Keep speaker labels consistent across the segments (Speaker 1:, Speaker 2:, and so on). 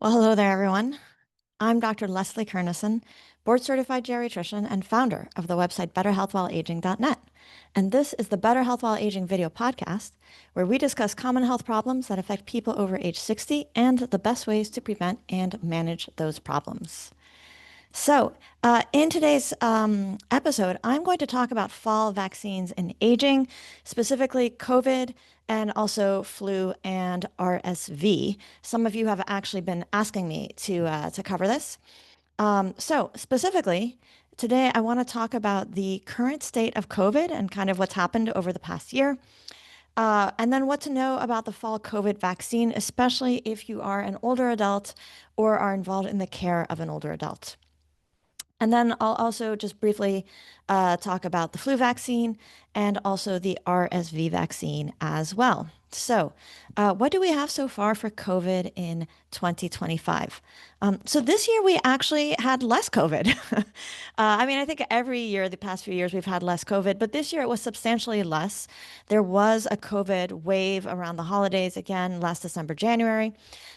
Speaker 1: Well, hello there, everyone. I'm Dr. Leslie Kernisan, board certified geriatrician and founder of the website betterhealthwhileaging.net. And this is the Better Health While Aging video podcast, where we discuss common health problems that affect people over age 60 and the best ways to prevent and manage those problems. In today's episode, I'm going to talk about fall vaccines and aging, specifically COVID and also flu and RSV. Some of you have actually been asking me to cover this. Specifically, today I want to talk about the current state of COVID and kind of what's happened over the past year. And then what to know about the fall COVID vaccine, especially if you are an older adult or are involved in the care of an older adult. And then I'll also just briefly talk about the flu vaccine and also the RSV vaccine as well. What do we have so far for COVID in 2025? So this year we actually had less COVID. I think every year, the past few years, we've had less COVID, but this year it was substantially less. There was a COVID wave around the holidays again last December, January,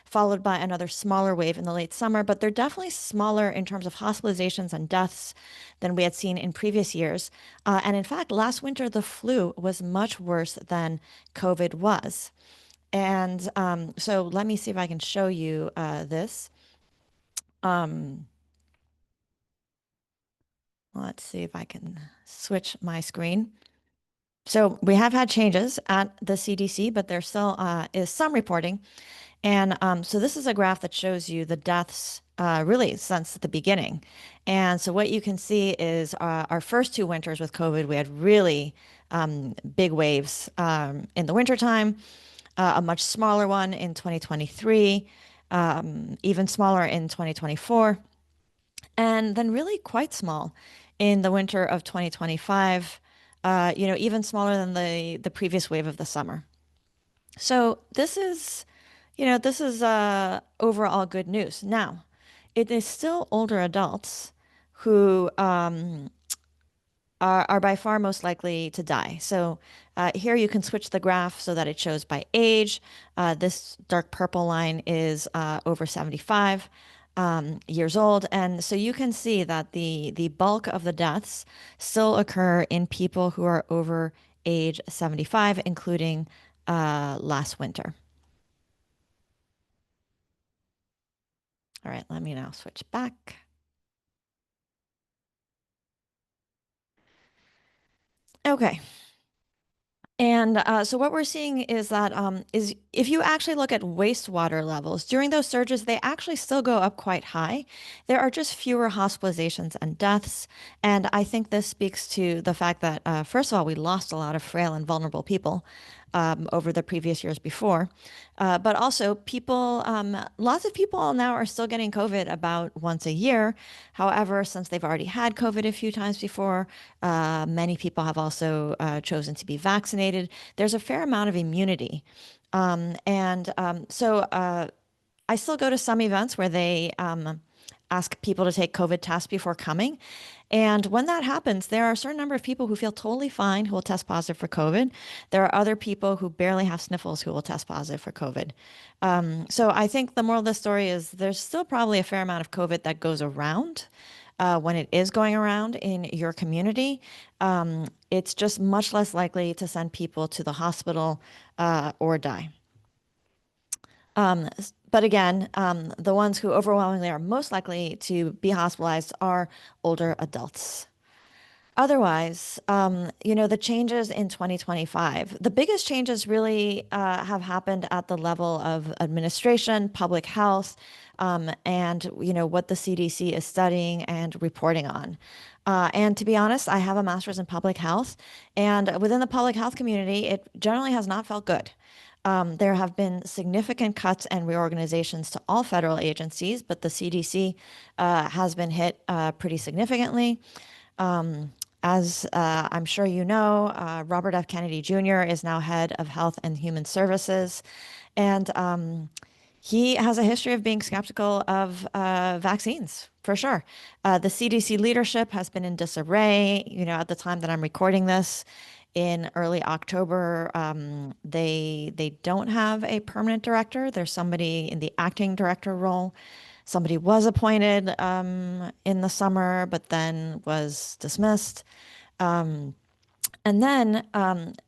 Speaker 1: followed by another smaller wave in the late summer, but they're definitely smaller in terms of hospitalizations and deaths than we had seen in previous years. And in fact, last winter, the flu was much worse than COVID was. And so let me see if I can show you this. Let's see if I can switch my screen. So we have had changes at the CDC, but there still is some reporting. And so this is a graph that shows you the deaths really since the beginning. And so what you can see is our first two winters with COVID, we had really big waves in the wintertime, a much smaller one in 2023, even smaller in 2024, and then really quite small in the winter of 2025, even smaller than the previous wave of the summer. So this is overall good news. Now, it is still older adults who are by far most likely to die. So here you can switch the graph so that it shows by age. This dark purple line is over 75 years old. And so you can see that the bulk of the deaths still occur in people who are over age 75, including last winter. All right, let me now switch back. Okay. And so what we're seeing is that is if you actually look at wastewater levels during those surges, they actually still go up quite high. There are just fewer hospitalizations and deaths. And I think this speaks to the fact that, first of all, we lost a lot of frail and vulnerable people over the previous years before. But also lots of people now are still getting COVID about once a year. However, since they've already had COVID a few times before, many people have also chosen to be vaccinated. There's a fair amount of immunity. I still go to some events where they ask people to take COVID tests before coming. And when that happens, there are a certain number of people who feel totally fine who will test positive for COVID. There are other people who barely have sniffles who will test positive for COVID. So I think the moral of the story is there's still probably a fair amount of COVID that goes around. When it is going around in your community, it's just much less likely to send people to the hospital or die. But again, the ones who overwhelmingly are most likely to be hospitalized are older adults. Otherwise, the changes in 2025, the biggest changes really have happened at the level of administration, public health, and what the CDC is studying and reporting on. And to be honest, I have a master's in public health, and within the public health community, it generally has not felt good. There have been significant cuts and reorganizations to all federal agencies, but the CDC has been hit pretty significantly. As I'm sure you know, Robert F. Kennedy Jr. is now head of Health and Human Services, and he has a history of being skeptical of vaccines, for sure. The CDC leadership has been in disarray, at the time that I'm recording this. in early October. They don't have a permanent director. There's somebody in the acting director role. Somebody was appointed in the summer, but then was dismissed. And then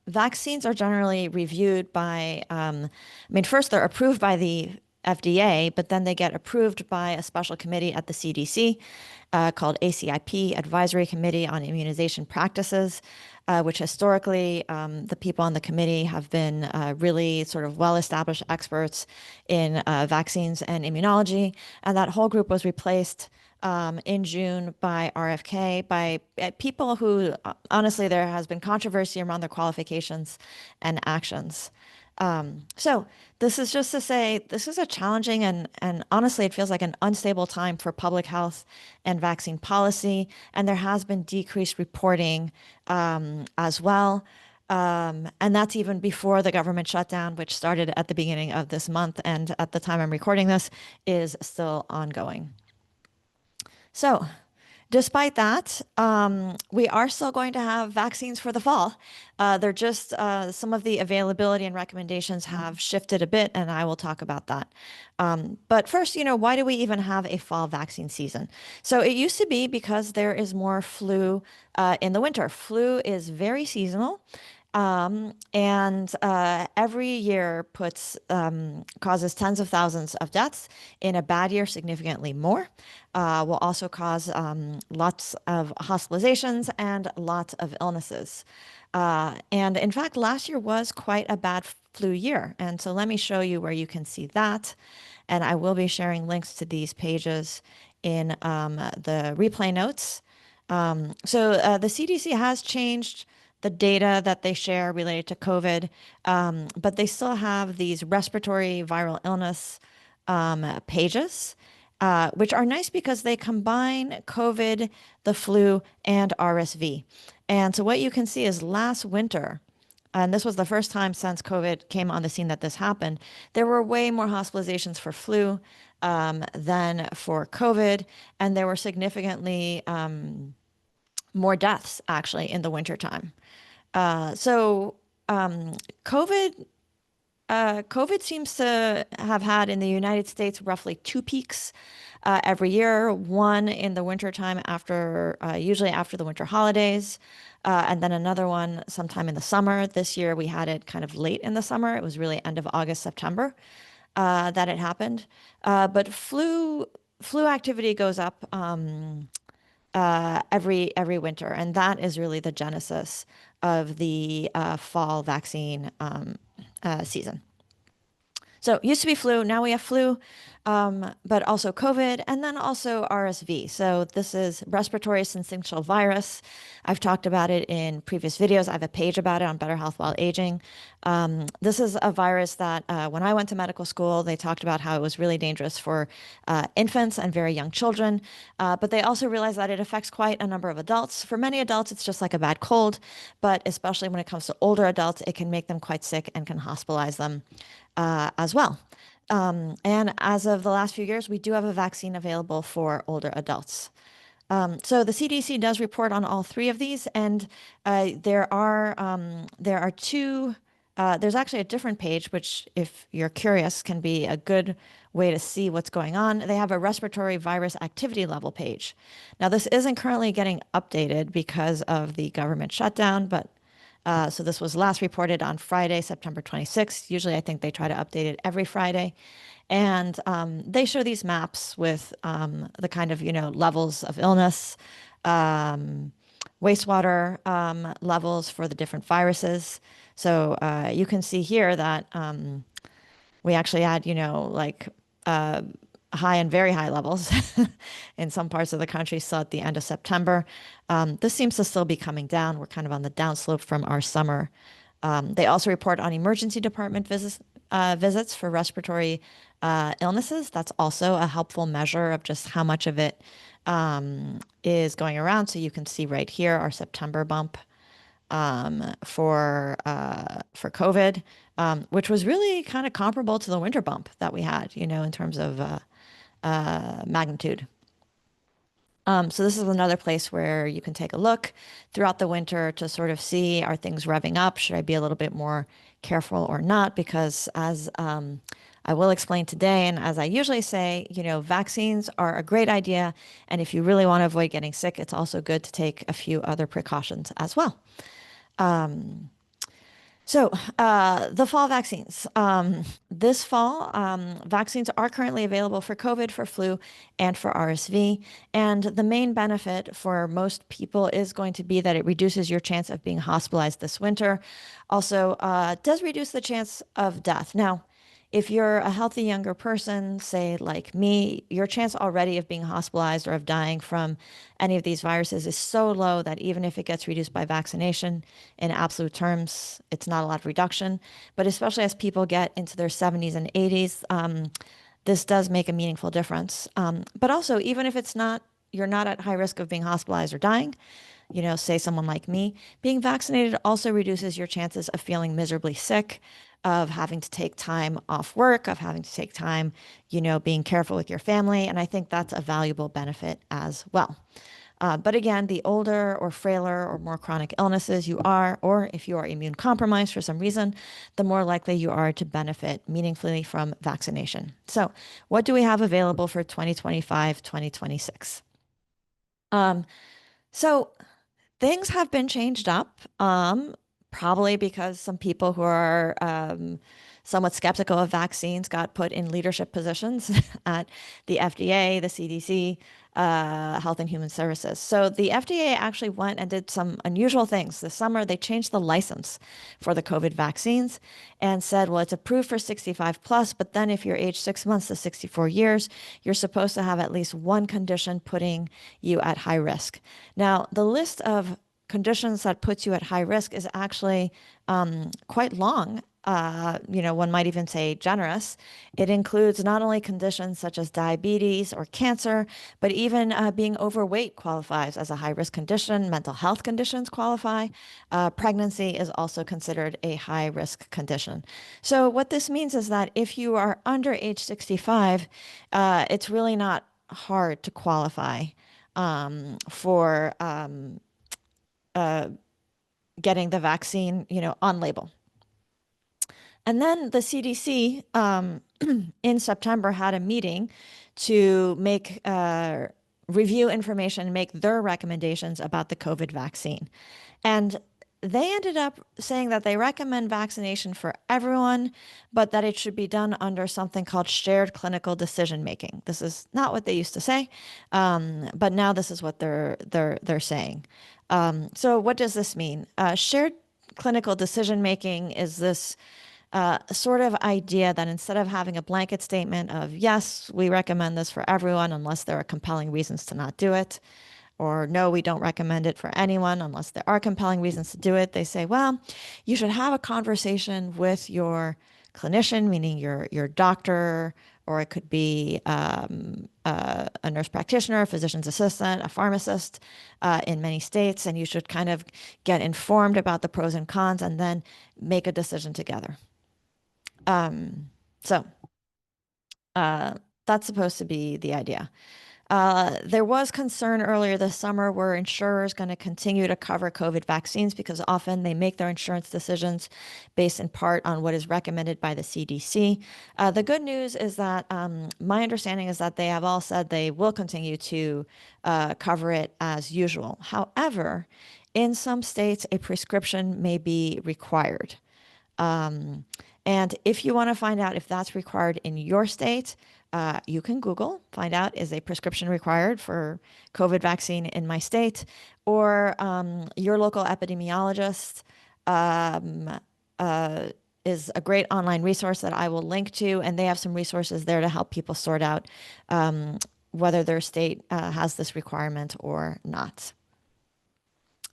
Speaker 1: vaccines are generally reviewed by, I mean, first they're approved by the FDA, but then they get approved by a special committee at the CDC called ACIP, Advisory Committee on Immunization Practices, which historically the people on the committee have been really sort of well-established experts in vaccines and immunology. And that whole group was replaced in June by RFK, by people who, honestly, there has been controversy around their qualifications and actions. So this is just to say this is a challenging and honestly, it feels like an unstable time for public health and vaccine policy. And there has been decreased reporting as well. And that's even before the government shutdown, which started at the beginning of this month. And at the time I'm recording this, is still ongoing. So, despite that, we are still going to have vaccines for the fall. They're just some of the availability and recommendations have shifted a bit, and I will talk about that. But first, why do we even have a fall vaccine season? So it used to be because there is more flu in the winter. Flu is very seasonal. And every year causes tens of thousands of deaths. In a bad year, significantly more. Will also cause lots of hospitalizations and lots of illnesses. And in fact, last year was quite a bad flu year. And so let me show you where you can see that. And I will be sharing links to these pages in the replay notes. So the CDC has changed the data that they share related to COVID, but they still have these respiratory viral illness pages, which are nice because they combine COVID, the flu, and RSV. And so what you can see is last winter, and this was the first time since COVID came on the scene that this happened, there were way more hospitalizations for flu than for COVID, and there were significantly more deaths actually in the wintertime. So COVID COVID seems to have had in the United States roughly two peaks every year, one in the wintertime usually after the winter holidays, and then another one sometime in the summer. This year we had it kind of late in the summer. It was really end of August, September that it happened. But flu activity goes up every winter, and that is really the genesis of the fall vaccine season. So it used to be flu, now we have flu, but also COVID, and then also RSV. So this is respiratory syncytial virus. I've talked about it in previous videos. I have a page about it on Better Health While Aging. This is a virus that when I went to medical school, they talked about how it was really dangerous for infants and very young children, but they also realized that it affects quite a number of adults. For many adults, it's just like a bad cold, but especially when it comes to older adults, it can make them quite sick and can hospitalize them as well. And as of the last few years, we do have a vaccine available for older adults. So the CDC does report on all three of these, and there are two. There's actually a different page, which, if you're curious, can be a good way to see what's going on. They have a respiratory virus activity level page. Now, this isn't currently getting updated because of the government shutdown, but so this was last reported on Friday, September 26th. Usually I think they try to update it every Friday. And they show these maps with the kind of, levels of illness, wastewater levels for the different viruses. So you can see here that we actually had, like high and very high levels in some parts of the country still at the end of September. This seems to still be coming down. We're kind of on the downslope from our summer. They also report on emergency department visits for respiratory illnesses. That's also a helpful measure of just how much of it is going around. So you can see right here our September bump for COVID, which was really kind of comparable to the winter bump that we had, in terms of magnitude. So this is another place where you can take a look throughout the winter to sort of see, are things revving up? Should I be a little bit more careful or not? Because as I will explain today, and as I usually say, vaccines are a great idea. And if you really want to avoid getting sick, it's also good to take a few other precautions as well. The fall vaccines. This fall, vaccines are currently available for COVID, for flu, and for RSV. And the main benefit for most people is going to be that it reduces your chance of being hospitalized this winter. Also, does reduce the chance of death. Now, if you're a healthy younger person, say like me, your chance already of being hospitalized or of dying from any of these viruses is so low that even if it gets reduced by vaccination, in absolute terms, it's not a lot of reduction. But especially as people get into their 70s and 80s, this does make a meaningful difference. But also, even if you're not at high risk of being hospitalized or dying, say someone like me, being vaccinated also reduces your chances of feeling miserably sick, of having to take time off work, of having to take time, being careful with your family. And I think that's a valuable benefit as well. But again, the older or frailer or more chronic illnesses you are, or if you are immune compromised for some reason, the more likely you are to benefit meaningfully from vaccination. So, what do we have available for 2025, 2026? So, things have been changed up, probably because some people who are somewhat skeptical of vaccines got put in leadership positions at the FDA, the CDC, Health and Human Services. So the FDA actually went and did some unusual things. This summer, they changed the license for the COVID vaccines and said, well, it's approved for 65 plus, but then if you're age 6 months to 64 years, you're supposed to have at least one condition putting you at high risk. Now, the list of conditions that puts you at high risk is actually quite long. One might even say generous. It includes not only conditions such as diabetes or cancer, but even being overweight qualifies as a high risk condition. Mental health conditions qualify. Pregnancy is also considered a high risk condition. So, what this means is that if you are under age 65, it's really not hard to qualify for getting the vaccine, on label. And then the CDC in September had a meeting to make review information and make their recommendations about the COVID vaccine. And they ended up saying that they recommend vaccination for everyone, but that it should be done under something called shared clinical decision making. This is not what they used to say, but now this is what they're saying. So what does this mean? Shared clinical decision making is this sort of idea that instead of having a blanket statement of, yes, we recommend this for everyone unless there are compelling reasons to not do it, or no, we don't recommend it for anyone unless there are compelling reasons to do it, they say, well, you should have a conversation with your clinician, meaning your doctor, or it could be a nurse practitioner, a physician's assistant, a pharmacist in many states, and you should kind of get informed about the pros and cons and then make a decision together. So that's supposed to be the idea. There was concern earlier this summer, were insurers going to continue to cover COVID vaccines, because often they make their insurance decisions based in part on what is recommended by the CDC. The good news is that my understanding is that they have all said they will continue to cover it as usual. However, in some states, a prescription may be required. And if you want to find out if that's required in your state, you can Google, find out, is a prescription required for COVID vaccine in my state? Or your local epidemiologist is a great online resource that I will link to, and they have some resources there to help people sort out whether their state has this requirement or not.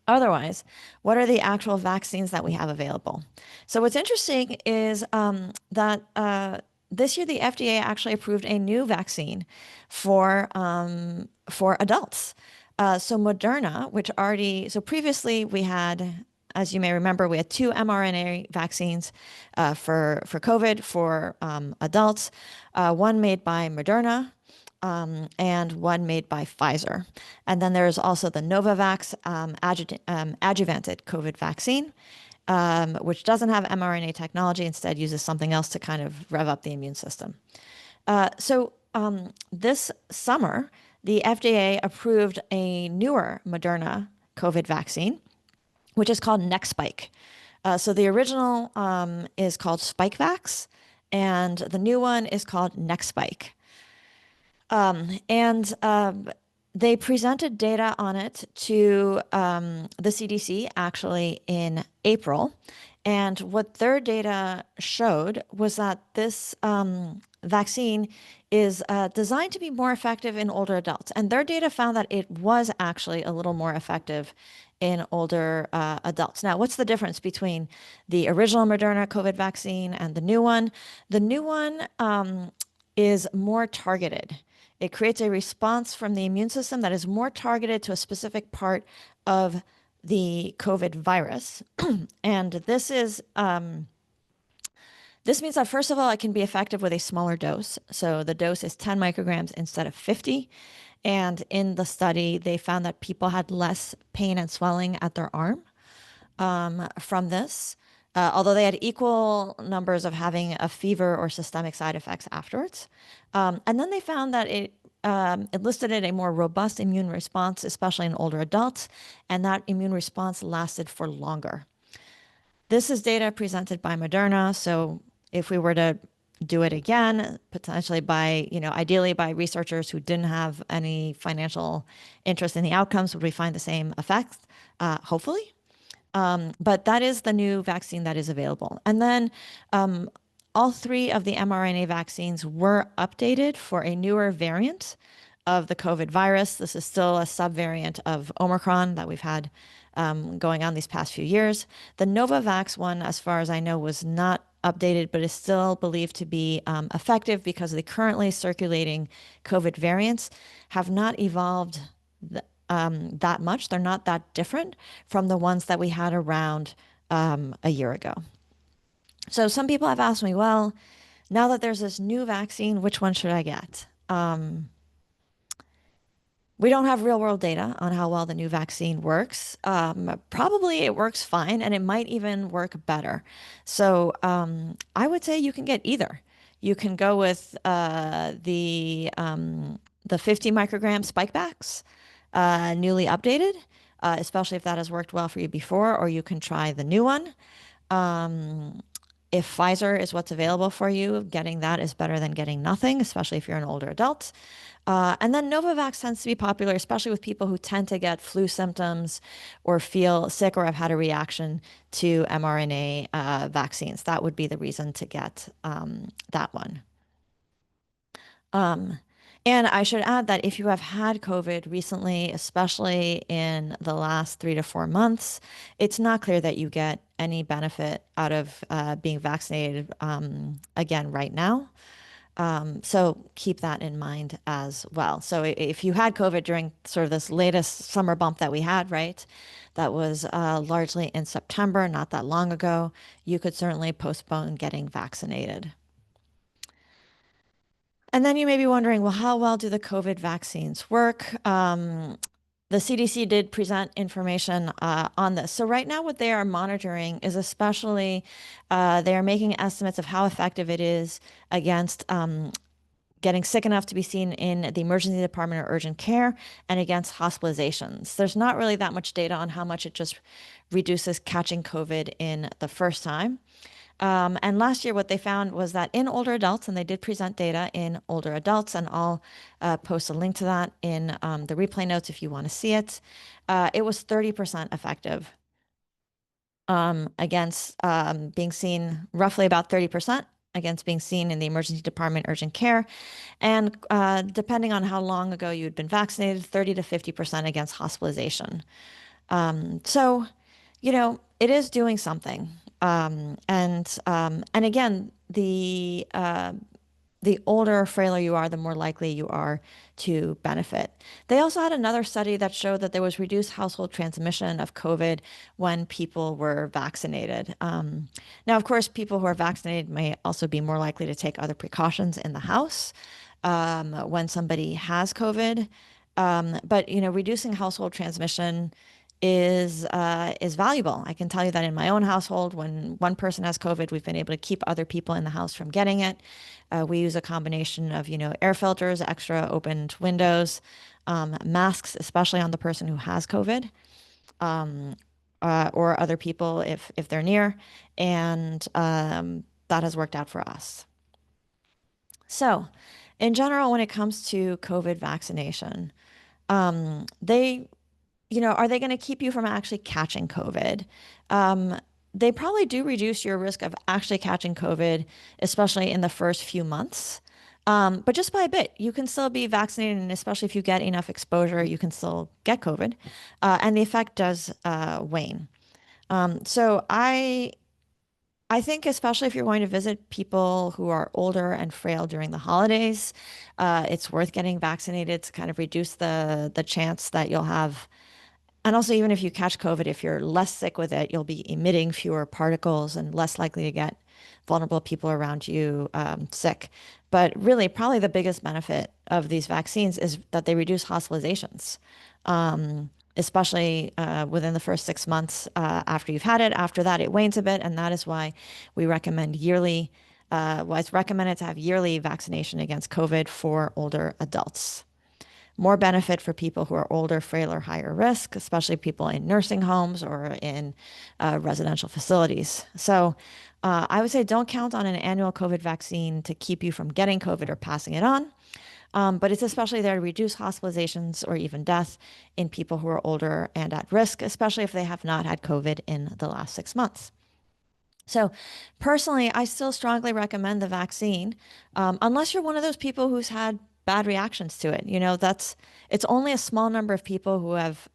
Speaker 1: Otherwise, what are the actual vaccines that we have available? So what's interesting is that this year the FDA actually approved a new vaccine for adults. So Moderna, so previously we had, as you may remember, we had two mRNA vaccines for COVID for adults, one made by Moderna, and one made by Pfizer. And then there's also the Novavax adjuvanted COVID vaccine, which doesn't have mRNA technology, instead uses something else to kind of rev up the immune system. This summer, the FDA approved a newer Moderna COVID vaccine, which is called mNexspike. So the original is called Spikevax, and the new one is called mNexspike. And they presented data on it to the CDC actually in April. And what their data showed was that this vaccine is designed to be more effective in older adults. And their data found that it was actually a little more effective in older adults. Now, what's the difference between the original Moderna COVID vaccine and the new one? The new one is more targeted. It creates a response from the immune system that is more targeted to a specific part of the COVID virus. And this means that, first of all, it can be effective with a smaller dose. So the dose is 10 micrograms instead of 50. And in the study, they found that people had less pain and swelling at their arm from this, although they had equal numbers of having a fever or systemic side effects afterwards. And then they found that it elicited a more robust immune response, especially in older adults, and that immune response lasted for longer. This is data presented by Moderna. So if we were to do it again, potentially by, ideally by researchers who didn't have any financial interest in the outcomes, would we find the same effects? Hopefully. But that is the new vaccine that is available. And then all three of the mRNA vaccines were updated for a newer variant of the COVID virus. This is still a subvariant of Omicron that we've had going on these past few years. The Novavax one, as far as I know, was not updated, but is still believed to be effective because the currently circulating COVID variants have not evolved that much. They're not that different from the ones that we had around a year ago. So some people have asked me, well, now that there's this new vaccine, which one should I get? We don't have real world data on how well the new vaccine works. Probably it works fine, and it might even work better. So I would say you can get either. You can go with the 50 microgram Spikevax, newly updated, especially if that has worked well for you before, or you can try the new one. If Pfizer is what's available for you, getting that is better than getting nothing, especially if you're an older adult. And then Novavax tends to be popular, especially with people who tend to get flu symptoms or feel sick or have had a reaction to mRNA vaccines. That would be the reason to get that one. And I should add that if you have had COVID recently, especially in the last 3 to 4 months, it's not clear that you get any benefit out of being vaccinated again right now. So keep that in mind as well. So if you had COVID during sort of this latest summer bump that we had, right, that was largely in September, not that long ago, you could certainly postpone getting vaccinated. And then you may be wondering, well, how well do the COVID vaccines work? The CDC did present information on this. So right now what they are monitoring is especially, they are making estimates of how effective it is against getting sick enough to be seen in the emergency department or urgent care and against hospitalizations. There's not really that much data on how much it just reduces catching COVID in the first time. And last year, what they found was that in older adults, and they did present data in older adults, and I'll post a link to that in the replay notes if you want to see it, it was 30% effective against being seen, roughly about 30% against being seen in the emergency department urgent care. And depending on how long ago you had been vaccinated, 30 to 50% against hospitalization. So, it is doing something. And again, the older, frailer you are, the more likely you are to benefit. They also had another study that showed that there was reduced household transmission of COVID when people were vaccinated. Now, of course, people who are vaccinated may also be more likely to take other precautions in the house. when somebody has COVID. But reducing household transmission is valuable. I can tell you that in my own household, when one person has COVID, we've been able to keep other people in the house from getting it. We use a combination of air filters, extra opened windows, masks, especially on the person who has COVID, or other people if they're near, and that has worked out for us. So, in general, when it comes to COVID vaccination, they are they going to keep you from actually catching COVID? Um, they probably do reduce your risk of actually catching COVID, especially in the first few months. But just by a bit, you can still be vaccinated, and especially if you get enough exposure, you can still get COVID, and the effect does wane. So I think especially if you're going to visit people who are older and frail during the holidays, it's worth getting vaccinated to kind of reduce the chance that you'll have. And also, even if you catch COVID, if you're less sick with it, you'll be emitting fewer particles and less likely to get vulnerable people around you sick. But really, probably the biggest benefit of these vaccines is that they reduce hospitalizations, especially within the first 6 months after you've had it. After that, it wanes a bit, and that is why we recommend yearly. Well, it's recommended to have yearly vaccination against COVID for older adults. More benefit for people who are older, frail, or higher risk, especially people in nursing homes or in residential facilities. So I would say don't count on an annual COVID vaccine to keep you from getting COVID or passing it on. But it's especially there to reduce hospitalizations or even death in people who are older and at risk, especially if they have not had COVID in the last 6 months. So, personally, I still strongly recommend the vaccine, unless you're one of those people who's had bad reactions to it. It's only a small number of people who have.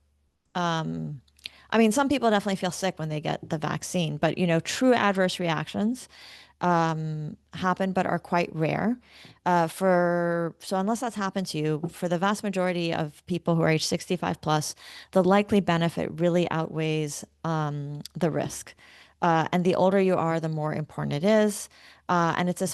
Speaker 1: I mean, some people definitely feel sick when they get the vaccine, but true adverse reactions happen, but are quite rare. So unless that's happened to you, for the vast majority of people who are age 65 plus, the likely benefit really outweighs the risk. And the older you are, the more important it is. And it's I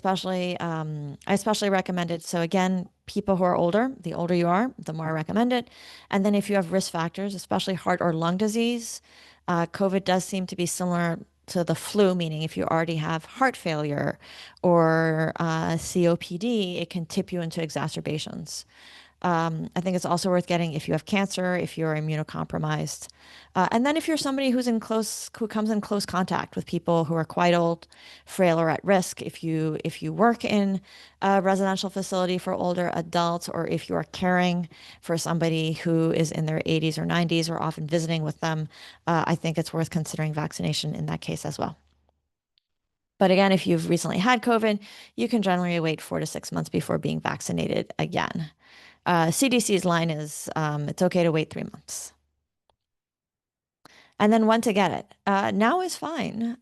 Speaker 1: especially recommend it. So again, people who are older, the older you are, the more I recommend it. And then if you have risk factors, especially heart or lung disease, COVID does seem to be similar to the flu, meaning if you already have heart failure or COPD, it can tip you into exacerbations. I think it's also worth getting if you have cancer, if you're immunocompromised, and then if you're somebody who comes in close contact with people who are quite old, frail, or at risk. If you work in a residential facility for older adults, or if you are caring for somebody who is in their 80s or 90s, or often visiting with them, I think it's worth considering vaccination in that case as well. But again, if you've recently had COVID, you can generally wait 4 to 6 months before being vaccinated again. CDC's line is it's okay to wait 3 months. And then when to get it. Now is fine.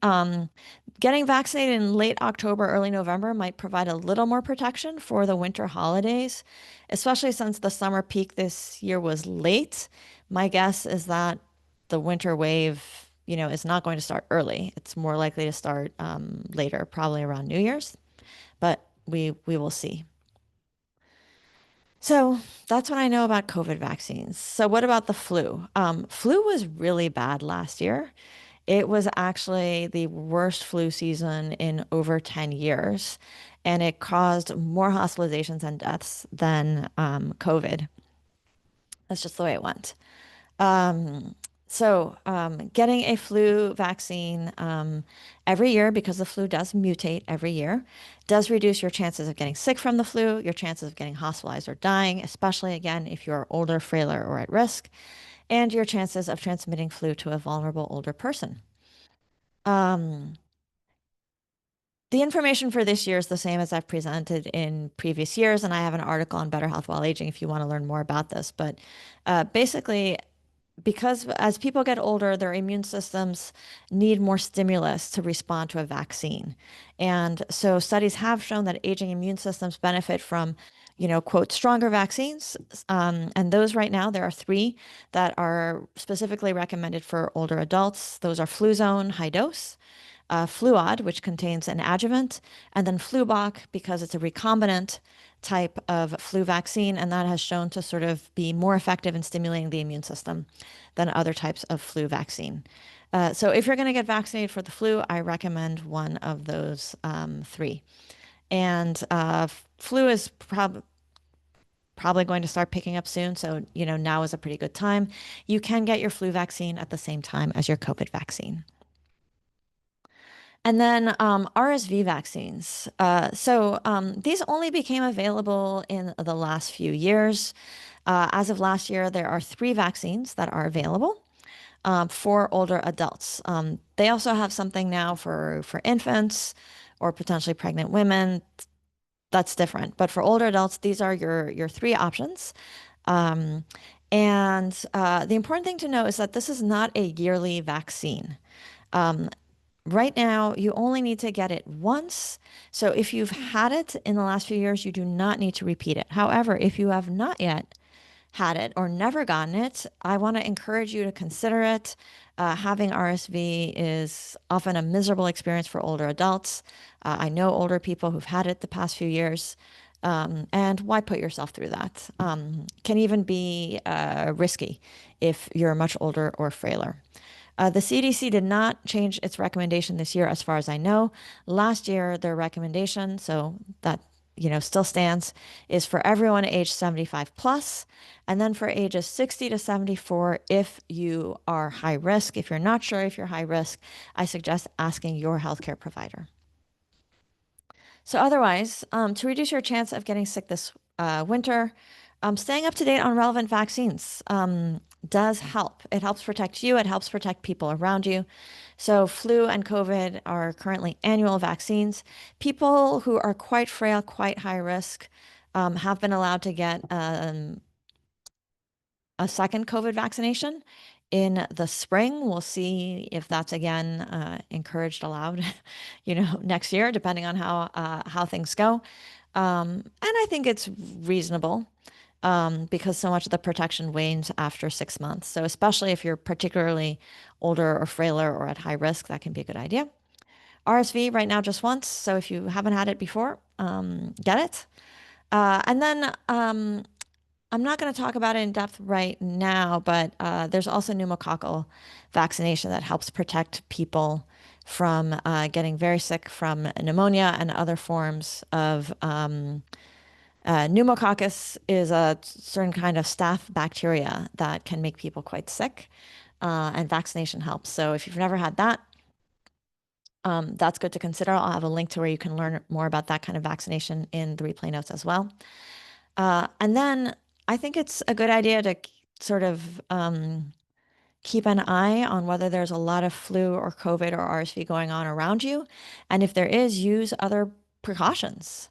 Speaker 1: Getting vaccinated in late October, early November might provide a little more protection for the winter holidays, especially since the summer peak this year was late. My guess is that the winter wave, is not going to start early. It's more likely to start later, probably around New Year's, but we will see. So that's what I know about COVID vaccines. So what about the flu? Flu was really bad last year. It was actually the worst flu season in over 10 years, and it caused more hospitalizations and deaths than COVID. That's just the way it went. Um, so getting a flu vaccine every year, because the flu does mutate every year, does reduce your chances of getting sick from the flu, your chances of getting hospitalized or dying, especially again if you're older, frailer, or at risk, and your chances of transmitting flu to a vulnerable older person. Um, the information for this year is the same as I've presented in previous years, and I have an article on better health while aging if you want to learn more about this. But basically, because as people get older, their immune systems need more stimulus to respond to a vaccine. And so studies have shown that aging immune systems benefit from, quote, stronger vaccines. And those right now, there are three that are specifically recommended for older adults. Those are Fluzone high dose, Fluad, which contains an adjuvant, and then Flublok because it's a recombinant type of flu vaccine, and that has shown to sort of be more effective in stimulating the immune system than other types of flu vaccine. So if you're going to get vaccinated for the flu, I recommend one of those three. And flu is probably going to start picking up soon. So, now is a pretty good time. You can get your flu vaccine at the same time as your COVID vaccine. And then RSV vaccines. These only became available in the last few years. As of last year, there are three vaccines that are available for older adults. They also have something now for infants or potentially pregnant women. That's different. But for older adults, these are your three options. Um, and the important thing to know is that this is not a yearly vaccine. Um, Right now, you only need to get it once. So if you've had it in the last few years, you do not need to repeat it. However, if you have not yet had it or never gotten it, I want to encourage you to consider it. Having RSV is often a miserable experience for older adults. I know older people who've had it the past few years. And why put yourself through that? Can even be risky if you're much older or frailer. The CDC did not change its recommendation this year, as far as I know. Last year, their recommendation, so that still stands, is for everyone aged 75 plus, and then for ages 60 to 74, if you are high risk. If you're not sure if you're high risk, I suggest asking your healthcare provider. So otherwise, to reduce your chance of getting sick this winter, staying up to date on relevant vaccines does help. It helps protect you. It helps protect people around you. So flu and COVID are currently annual vaccines. People who are quite frail, quite high risk, have been allowed to get a second COVID vaccination in the spring. We'll see if that's again encouraged, allowed, next year, depending on how things go. And I think it's reasonable because so much of the protection wanes after 6 months. So especially if you're particularly older or frailer or at high risk, that can be a good idea. RSV right now just once. So if you haven't had it before, get it. And then I'm not going to talk about it in depth right now, but there's also pneumococcal vaccination that helps protect people from getting very sick from pneumonia and other forms of pneumococcus is a certain kind of staph bacteria that can make people quite sick, and vaccination helps. So if you've never had that, that's good to consider. I'll have a link to where you can learn more about that kind of vaccination in the replay notes as well. And then I think it's a good idea to sort of keep an eye on whether there's a lot of flu or COVID or RSV going on around you. And if there is, use other precautions.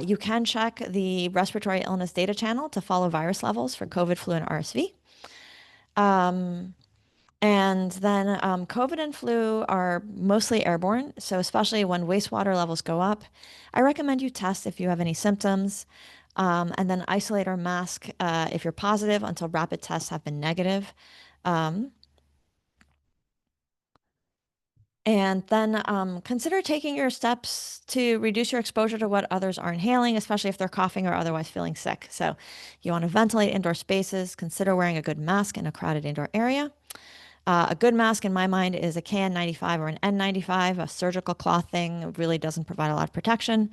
Speaker 1: You can check the respiratory illness data channel to follow virus levels for COVID, flu, and RSV. And then COVID and flu are mostly airborne. So especially when wastewater levels go up, I recommend you test if you have any symptoms, and then isolate or mask if you're positive until rapid tests have been negative. And then consider taking your steps to reduce your exposure to what others are inhaling, especially if they're coughing or otherwise feeling sick. So you want to ventilate indoor spaces, consider wearing a good mask in a crowded indoor area. A good mask, in my mind, is a KN95 or an N95. A surgical cloth thing really doesn't provide a lot of protection.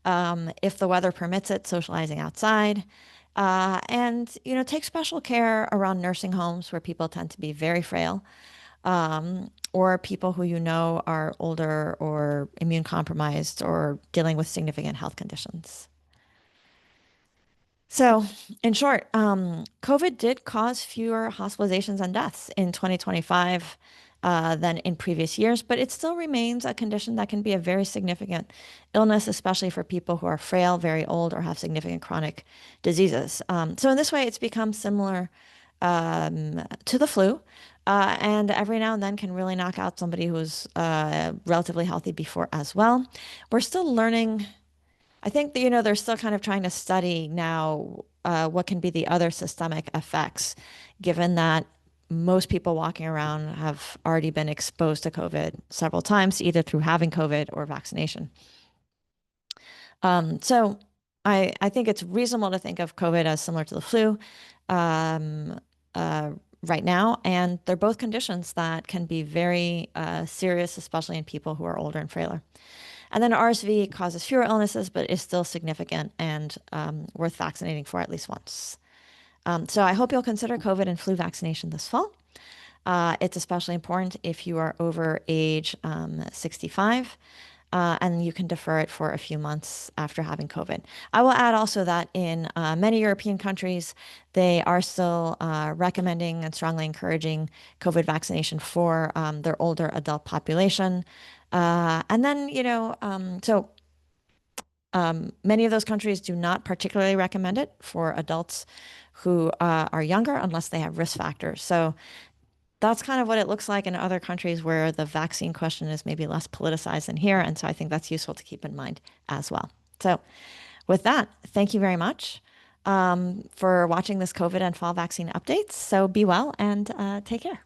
Speaker 1: If the weather permits it, socializing outside. And, take special care around nursing homes where people tend to be very frail, or people who are older or immune compromised or dealing with significant health conditions. So, in short, COVID did cause fewer hospitalizations and deaths in 2025 than in previous years, but it still remains a condition that can be a very significant illness, especially for people who are frail, very old, or have significant chronic diseases. So, in this way, it's become similar to the flu, and every now and then can really knock out somebody who's relatively healthy before as well. We're still learning. I think that, they're still kind of trying to study now what can be the other systemic effects, given that most people walking around have already been exposed to COVID several times, either through having COVID or vaccination. So I think it's reasonable to think of COVID as similar to the flu um, uh, right now. And they're both conditions that can be very serious, especially in people who are older and frailer. And then RSV causes fewer illnesses, but is still significant and worth vaccinating for at least once. So I hope you'll consider COVID and flu vaccination this fall. It's especially important if you are over age 65, and you can defer it for a few months after having COVID. I will add also that in many European countries, they are still recommending and strongly encouraging COVID vaccination for their older adult population. And then, many of those countries do not particularly recommend it for adults who are younger unless they have risk factors. So that's kind of what it looks like in other countries where the vaccine question is maybe less politicized than here. And so I think that's useful to keep in mind as well. So with that, thank you very much for watching this COVID and fall vaccine updates. So be well and take care.